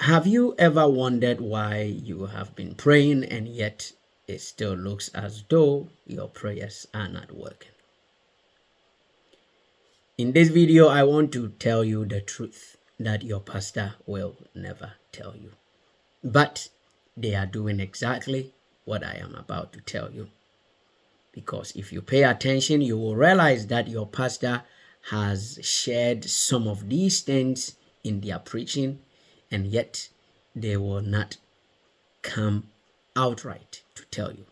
Have you ever wondered why you have been praying and yet it still looks as though your prayers are not working? In this video, I want to tell you the truth that your pastor will never tell you. But they are doing exactly what I am about to tell you. Because if you pay attention, you will realize that your pastor has shared some of these things in their preaching, and yet they will not come outright to tell you.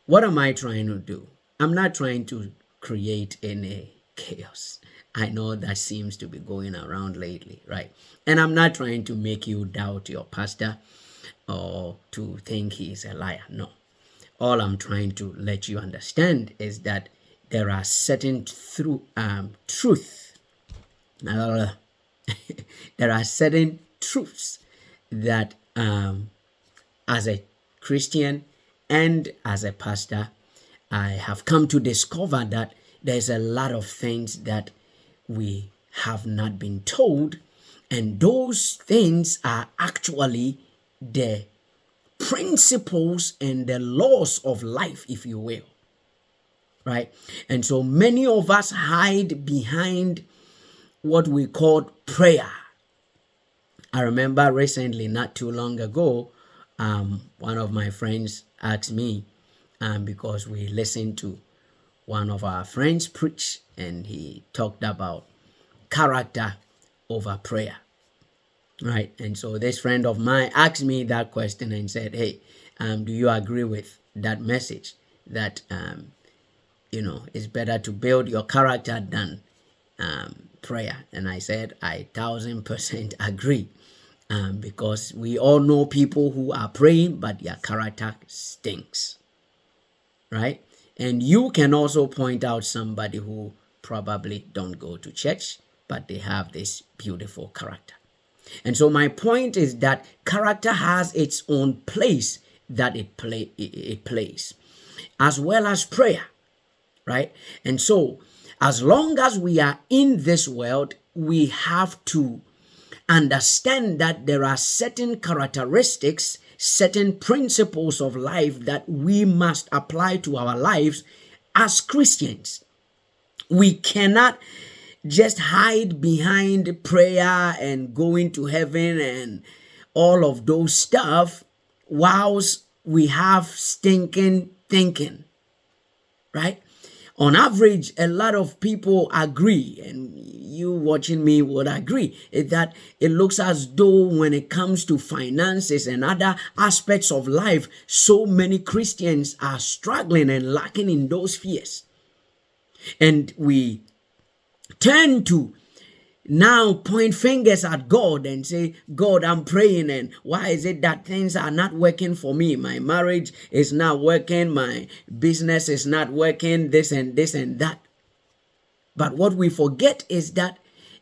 What am I trying to do? I'm not trying to create any chaos. I know that seems to be going around lately, right? And I'm not trying to make you doubt your pastor or to think he's a liar. No. All I'm trying to let you understand is that there are certain truths. There are certain truths that as a Christian and as a pastor, I have come to discover that there's a lot of things that we have not been told, and those things are actually the principles and the laws of life, if you will, right? And so many of us hide behind what we call prayer. I remember recently, not too long ago, one of my friends asked me, because we listened to one of our friends preach, and he talked about character over prayer, right? And so this friend of mine asked me that question and said, hey, do you agree with that message that, it's better to build your character than prayer? And I said, I 1000% agree. Because we all know people who are praying, but their character stinks, right? And you can also point out somebody who probably don't go to church, but they have this beautiful character. And so my point is that character has its own place that it plays, as well as prayer, right? And so as long as we are in this world, we have to understand that there are certain characteristics, certain principles of life that we must apply to our lives as Christians. We cannot just hide behind prayer and going to heaven and all of those stuff whilst we have stinking thinking, right? On average, a lot of people agree, and you watching me would agree, is that it looks as though when it comes to finances and other aspects of life, so many Christians are struggling and lacking in those spheres. And we tend to now point fingers at God and say, God, I'm praying, and why is it that things are not working for me? My marriage is not working, my business is not working, this and that. But what we forget is that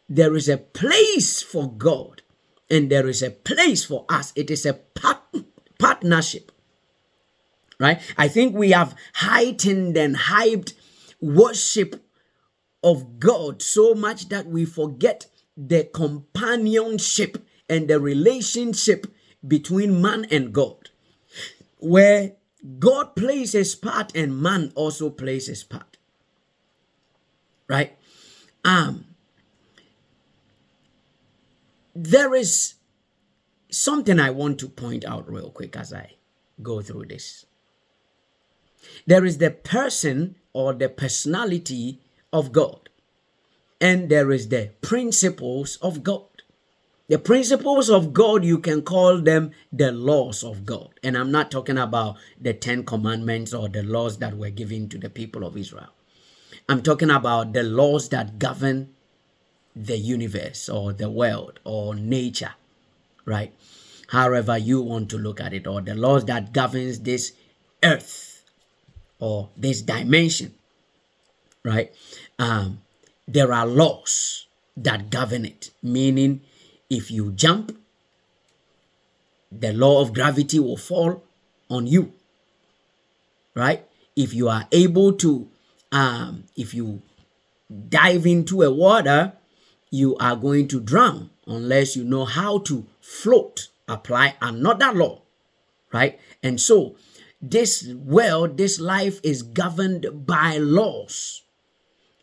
there is a place for God and there is a place for us. It is a partnership, right? I think we have heightened and hyped worship of God so much that we forget the companionship and the relationship between man and God, where God plays his part and man also plays his part, right? There is something I want to point out real quick as I go through this. There is the person or the personality of God, and there is the principles of God. The principles of God, you can call them the laws of God. And I'm not talking about the 10 commandments or the laws that were given to the people of Israel. I'm talking about the laws that govern the universe or the world or nature, right? However you want to look at it, or the laws that governs this earth or this dimension, right? There are laws that govern it, meaning if you jump, the law of gravity will fall on you, right? If you are able to, if you dive into a water, you are going to drown unless you know how to float, apply another law, right? And so this world, this life is governed by laws.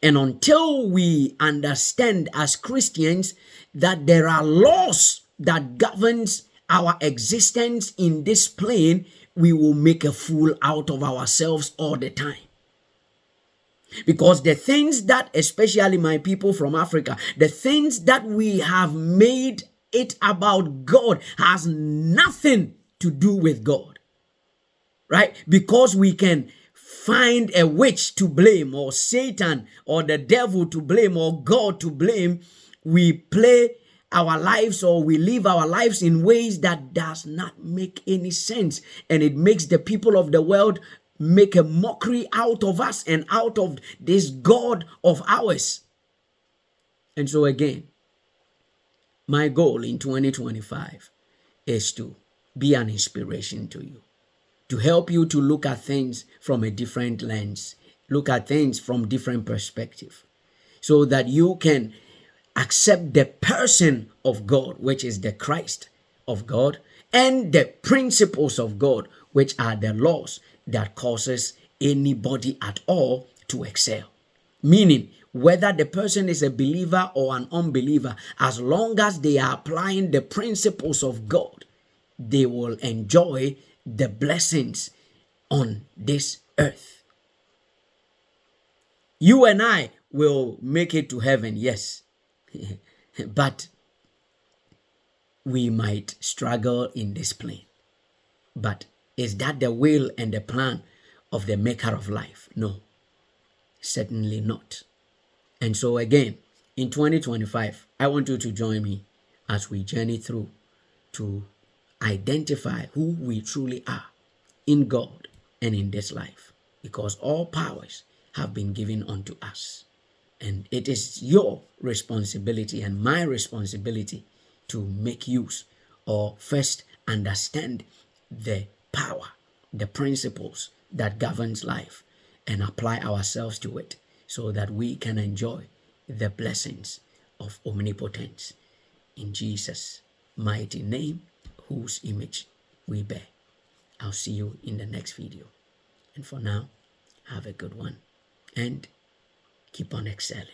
And until we understand as Christians that there are laws that governs our existence in this plane, we will make a fool out of ourselves all the time. Because the things that, especially my people from Africa, the things that we have made it about God has nothing to do with God, right? Because we can find a witch to blame, or Satan, or the devil to blame, or God to blame, we play our lives, or we live our lives in ways that does not make any sense, and it makes the people of the world make a mockery out of us and out of this God of ours. And so again, my goal in 2025 is to be an inspiration to you, to help you to look at things from a different lens, look at things from different perspective, so that you can accept the person of God, which is the Christ of God, and the principles of God, which are the laws that causes anybody at all to excel. Meaning, whether the person is a believer or an unbeliever, as long as they are applying the principles of God, they will enjoy the blessings on this earth. You and I will make it to heaven, yes, but we might struggle in this plane. But is that the will and the plan of the maker of life? No, certainly not. And so again, in 2025, I want you to join me as we journey through to identify who we truly are in God and in this life, because all powers have been given unto us. And it is your responsibility and my responsibility to make use, or first understand the power, the principles that governs life, and apply ourselves to it, so that we can enjoy the blessings of omnipotence. In Jesus' mighty name, whose image we bear. I'll see you in the next video. And for now, have a good one and keep on excelling.